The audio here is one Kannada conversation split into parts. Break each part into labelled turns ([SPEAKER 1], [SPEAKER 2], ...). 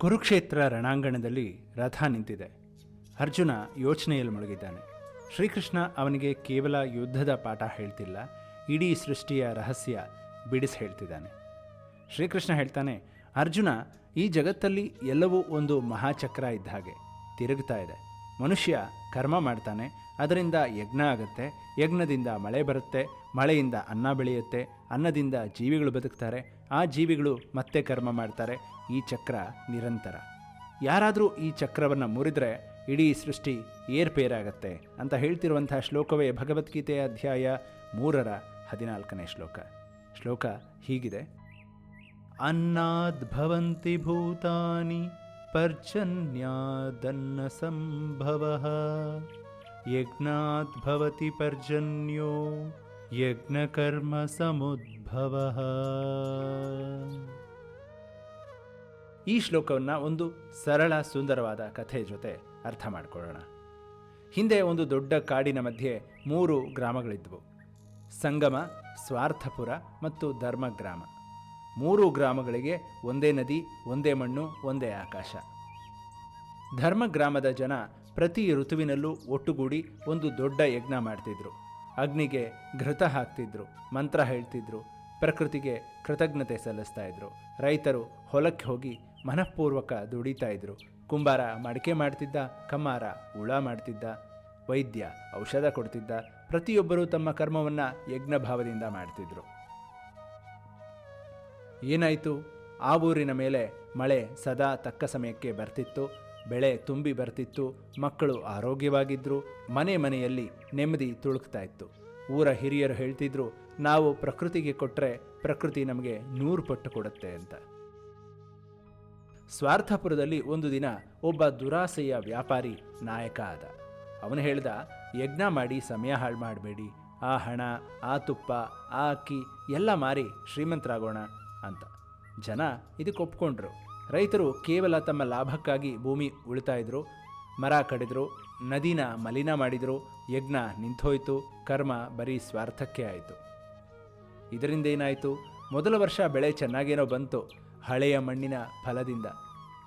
[SPEAKER 1] ಕುರುಕ್ಷೇತ್ರ ರಣಾಂಗಣದಲ್ಲಿ ರಥ ನಿಂತಿದೆ. ಅರ್ಜುನ ಯೋಚನೆಯಲ್ಲಿ ಮುಳುಗಿದ್ದಾನೆ. ಶ್ರೀಕೃಷ್ಣ ಅವನಿಗೆ ಕೇವಲ ಯುದ್ಧದ ಪಾಠ ಹೇಳ್ತಿಲ್ಲ, ಇಡೀ ಸೃಷ್ಟಿಯ ರಹಸ್ಯ ಬಿಡಿಸಿ ಹೇಳ್ತಿದ್ದಾನೆ. ಶ್ರೀಕೃಷ್ಣ ಹೇಳ್ತಾನೆ, ಅರ್ಜುನ, ಈ ಜಗತ್ತಲ್ಲಿ ಎಲ್ಲವೂ ಒಂದು ಮಹಾಚಕ್ರ ಇದ್ದ ಹಾಗೆ ತಿರುಗ್ತಾ ಇದೆ. ಮನುಷ್ಯ ಕರ್ಮ ಮಾಡ್ತಾನೆ, ಅದರಿಂದ ಯಜ್ಞ ಆಗುತ್ತೆ, ಯಜ್ಞದಿಂದ ಮಳೆ ಬರುತ್ತೆ, ಮಳೆಯಿಂದ ಅನ್ನ ಬೆಳೆಯುತ್ತೆ, ಅನ್ನದಿಂದ ಜೀವಿಗಳು ಬದುಕ್ತಾರೆ, ಆ ಜೀವಿಗಳು ಮತ್ತೆ ಕರ್ಮ ಮಾಡ್ತಾರೆ. ಈ ಚಕ್ರ ನಿರಂತರ. ಯಾರಾದರೂ ಈ ಚಕ್ರವನ್ನು ಮುರಿದ್ರೆ ಇಡೀ ಸೃಷ್ಟಿ ಏರ್ಪೇರಾಗತ್ತೆ ಅಂತ ಹೇಳ್ತಿರುವಂಥ ಶ್ಲೋಕವೇ ಭಗವದ್ಗೀತೆಯ ಅಧ್ಯಾಯ 3 ಶ್ಲೋಕ. ಶ್ಲೋಕ ಹೀಗಿದೆ: ಅನ್ನದ್ಭವಂತಿ ಭೂತಾನಿ ಪರ್ಜನ್ಯಾದನ್ನ ಸಂಭವಃ ಯಜ್ಞಾದ್ಭವತಿ ಪರ್ಜನ್ಯೋ ಯಜ್ಞಕರ್ಮ ಸಮುದ್ಭವಃ. ಈ ಶ್ಲೋಕವನ್ನು ಒಂದು ಸರಳ ಸುಂದರವಾದ ಕಥೆ ಜೊತೆ ಅರ್ಥ ಮಾಡಿಕೊಳ್ಳೋಣ. ಹಿಂದೆ ಒಂದು ದೊಡ್ಡ ಕಾಡಿನ ಮಧ್ಯೆ 3 ಗ್ರಾಮಗಳಿದ್ವು: ಸಂಗಮ, ಸ್ವಾರ್ಥಪುರ ಮತ್ತು ಧರ್ಮಗ್ರಾಮ. 3 ಗ್ರಾಮಗಳಿಗೆ ಒಂದೇ ನದಿ, ಒಂದೇ ಮಣ್ಣು, ಒಂದೇ ಆಕಾಶ. ಧರ್ಮಗ್ರಾಮದ ಜನ ಪ್ರತಿ ಋತುವಿನಲ್ಲೂ ಒಟ್ಟುಗೂಡಿ ಒಂದು ದೊಡ್ಡ ಯಜ್ಞ ಮಾಡ್ತಿದ್ರು. ಅಗ್ನಿಗೆ ಘೃತ ಹಾಕ್ತಿದ್ರು, ಮಂತ್ರ ಹೇಳ್ತಿದ್ರು, ಪ್ರಕೃತಿಗೆ ಕೃತಜ್ಞತೆ ಸಲ್ಲಿಸ್ತಾ ಇದ್ರು. ರೈತರು ಹೊಲಕ್ಕೆ ಹೋಗಿ ಮನಃಪೂರ್ವಕ ದುಡಿತಾ ಇದ್ರು. ಕುಂಬಾರ ಮಡಿಕೆ ಮಾಡ್ತಿದ್ದ, ಕಮ್ಮಾರ ಹುಳ ಮಾಡ್ತಿದ್ದ, ವೈದ್ಯ ಔಷಧ ಕೊಡ್ತಿದ್ದ. ಪ್ರತಿಯೊಬ್ಬರೂ ತಮ್ಮ ಕರ್ಮವನ್ನು ಯಜ್ಞಭಾವದಿಂದ ಮಾಡ್ತಿದ್ರು. ಏನಾಯಿತು? ಆ ಊರಿನ ಮೇಲೆ ಮಳೆ ಸದಾ ತಕ್ಕ ಸಮಯಕ್ಕೆ ಬರ್ತಿತ್ತು, ಬೆಳೆ ತುಂಬಿ ಬರ್ತಿತ್ತು, ಮಕ್ಕಳು ಆರೋಗ್ಯವಾಗಿದ್ದರು, ಮನೆ ಮನೆಯಲ್ಲಿ ನೆಮ್ಮದಿ ತುಳುಕ್ತಾ ಇತ್ತು. ಊರ ಹಿರಿಯರು ಹೇಳ್ತಿದ್ರು, ನಾವು ಪ್ರಕೃತಿಗೆ ಕೊಟ್ಟರೆ ಪ್ರಕೃತಿ ನಮಗೆ 100 ಪಟ್ಟು ಕೊಡುತ್ತೆ ಅಂತ. ಸ್ವಾರ್ಥಪುರದಲ್ಲಿ ಒಂದು ದಿನ ಒಬ್ಬ ದುರಾಸೆಯ ವ್ಯಾಪಾರಿ ನಾಯಕ ಆದ. ಅವನು ಹೇಳ್ದ, ಯಜ್ಞ ಮಾಡಿ ಸಮಯ ಹಾಳು ಮಾಡಬೇಡಿ, ಆ ಹಣ, ಆ ತುಪ್ಪ, ಆ ಅಕ್ಕಿ ಎಲ್ಲ ಮಾರಿ ಶ್ರೀಮಂತರಾಗೋಣ ಅಂತ. ಜನ ಇದಕ್ಕೆ ಒಪ್ಕೊಂಡ್ರು. ರೈತರು ಕೇವಲ ತಮ್ಮ ಲಾಭಕ್ಕಾಗಿ ಭೂಮಿ ಉಳಿತಾ ಇದ್ರು, ಮರ ಕಡಿದ್ರು, ನದಿನ ಮಲಿನ ಮಾಡಿದ್ರು, ಯಜ್ಞ ನಿಂತೋಯ್ತು, ಕರ್ಮ ಬರೀ ಸ್ವಾರ್ಥಕ್ಕೆ ಆಯಿತು. ಇದರಿಂದ ಏನಾಯಿತು? ಮೊದಲ ವರ್ಷ ಬೆಳೆ ಚೆನ್ನಾಗೇನೋ ಬಂತು, ಹಳೆಯ ಮಣ್ಣಿನ ಫಲದಿಂದ.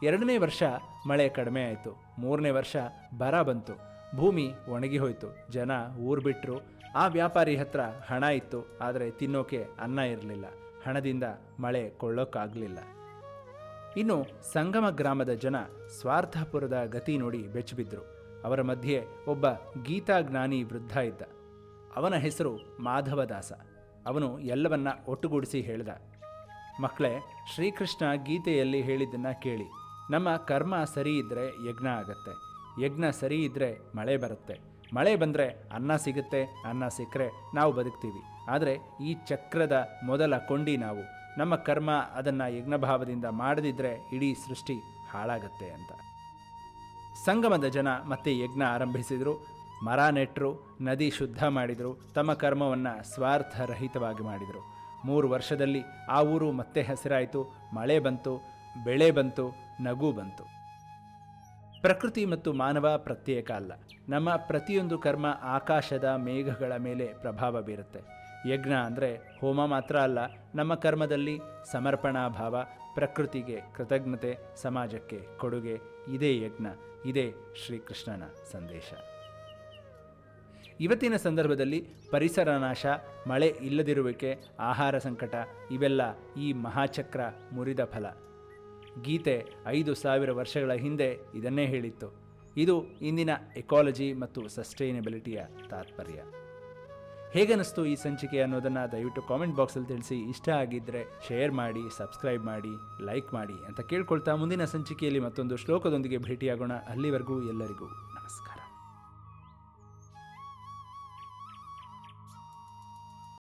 [SPEAKER 1] 2ನೇ ವರ್ಷ ಮಳೆ ಕಡಿಮೆ ಆಯಿತು, 3ನೇ ವರ್ಷ ಬರ ಬಂತು, ಭೂಮಿ ಒಣಗಿ ಹೋಯಿತು, ಜನ ಊರು ಬಿಟ್ಟರು. ಆ ವ್ಯಾಪಾರಿ ಹತ್ರ ಹಣ ಇತ್ತು, ಆದರೆ ತಿನ್ನೋಕೆ ಅನ್ನ ಇರಲಿಲ್ಲ, ಹಣದಿಂದ ಮಳೆ ಕೊಳ್ಳೋಕ್ಕಾಗಲಿಲ್ಲ. ಇನ್ನು ಸಂಗಮ ಗ್ರಾಮದ ಜನ ಸ್ವಾರ್ಥಪುರದ ಗತಿ ನೋಡಿ ಬೆಚ್ಚಿಬಿದ್ರು. ಅವರ ಮಧ್ಯೆ ಒಬ್ಬ ಗೀತಾಜ್ಞಾನಿ ವೃದ್ಧ ಇದ್ದ. ಅವನ ಹೆಸರು ಮಾಧವದಾಸ. ಅವನು ಎಲ್ಲವನ್ನ ಒಟ್ಟುಗೂಡಿಸಿ ಹೇಳ್ದ, ಮಕ್ಕಳೇ, ಶ್ರೀಕೃಷ್ಣ ಗೀತೆಯಲ್ಲಿ ಹೇಳಿದ್ದನ್ನು ಕೇಳಿ. ನಮ್ಮ ಕರ್ಮ ಸರಿ ಇದ್ದರೆ ಯಜ್ಞ ಆಗತ್ತೆ, ಯಜ್ಞ ಸರಿ ಇದ್ದರೆ ಮಳೆ ಬರುತ್ತೆ, ಮಳೆ ಬಂದರೆ ಅನ್ನ ಸಿಗುತ್ತೆ, ಅನ್ನ ಸಿಕ್ಕರೆ ನಾವು ಬದುಕ್ತೀವಿ. ಆದರೆ ಈ ಚಕ್ರದ ಮೊದಲ ಕೊಂಡಿ ನಾವು. ನಮ್ಮ ಕರ್ಮ ಅದನ್ನು ಯಜ್ಞಭಾವದಿಂದ ಮಾಡದಿದ್ದರೆ ಇಡೀ ಸೃಷ್ಟಿ ಹಾಳಾಗತ್ತೆ ಅಂತ. ಸಂಗಮದ ಜನ ಮತ್ತೆ ಯಜ್ಞ ಆರಂಭಿಸಿದರು. ಮರ ನೆಟ್ಟರು, ನದಿ ಶುದ್ಧ ಮಾಡಿದರು, ತಮ್ಮ ಕರ್ಮವನ್ನು ಸ್ವಾರ್ಥರಹಿತವಾಗಿ ಮಾಡಿದರು. 3 ವರ್ಷದಲ್ಲಿ ಆ ಊರು ಮತ್ತೆ ಹಸಿರಾಯಿತು, ಮಳೆ ಬಂತು, ಬೆಳೆ ಬಂತು, ನಗು ಬಂತು. ಪ್ರಕೃತಿ ಮತ್ತು ಮಾನವ ಪ್ರತ್ಯೇಕ ಅಲ್ಲ. ನಮ್ಮ ಪ್ರತಿಯೊಂದು ಕರ್ಮ ಆಕಾಶದ ಮೇಘಗಳ ಮೇಲೆ ಪ್ರಭಾವ ಬೀರುತ್ತೆ. ಯಜ್ಞ ಅಂದರೆ ಹೋಮ ಮಾತ್ರ ಅಲ್ಲ, ನಮ್ಮ ಕರ್ಮದಲ್ಲಿ ಸಮರ್ಪಣಾ ಭಾವ, ಪ್ರಕೃತಿಗೆ ಕೃತಜ್ಞತೆ, ಸಮಾಜಕ್ಕೆ ಕೊಡುಗೆ, ಇದೇ ಯಜ್ಞ, ಇದೇ ಶ್ರೀಕೃಷ್ಣನ ಸಂದೇಶ. ಇವತ್ತಿನ ಸಂದರ್ಭದಲ್ಲಿ ಪರಿಸರ ನಾಶ, ಮಳೆ ಇಲ್ಲದಿರುವಿಕೆ, ಆಹಾರ ಸಂಕಟ ಇವೆಲ್ಲ ಈ ಮಹಾಚಕ್ರ ಮುರಿದ ಫಲ. ಗೀತೆ 5000 ವರ್ಷಗಳ ಹಿಂದೆ ಇದನ್ನೇ ಹೇಳಿತ್ತು. ಇದು ಇಂದಿನ ಎಕಾಲಜಿ ಮತ್ತು ಸಸ್ಟೈನಬಿಲಿಟಿಯ ತಾತ್ಪರ್ಯ. ಹೇಗನ್ನಿಸ್ತು ಈ ಸಂಚಿಕೆ ಅನ್ನೋದನ್ನು ದಯವಿಟ್ಟು ಕಾಮೆಂಟ್ ಬಾಕ್ಸಲ್ಲಿ ತಿಳಿಸಿ. ಇಷ್ಟ ಆಗಿದ್ದರೆ ಶೇರ್ ಮಾಡಿ, ಸಬ್ಸ್ಕ್ರೈಬ್ ಮಾಡಿ, ಲೈಕ್ ಮಾಡಿ ಅಂತ ಕೇಳ್ಕೊಳ್ತಾ ಮುಂದಿನ ಸಂಚಿಕೆಯಲ್ಲಿ ಮತ್ತೊಂದು ಶ್ಲೋಕದೊಂದಿಗೆ ಭೇಟಿಯಾಗೋಣ. ಅಲ್ಲಿವರೆಗೂ ಎಲ್ಲರಿಗೂ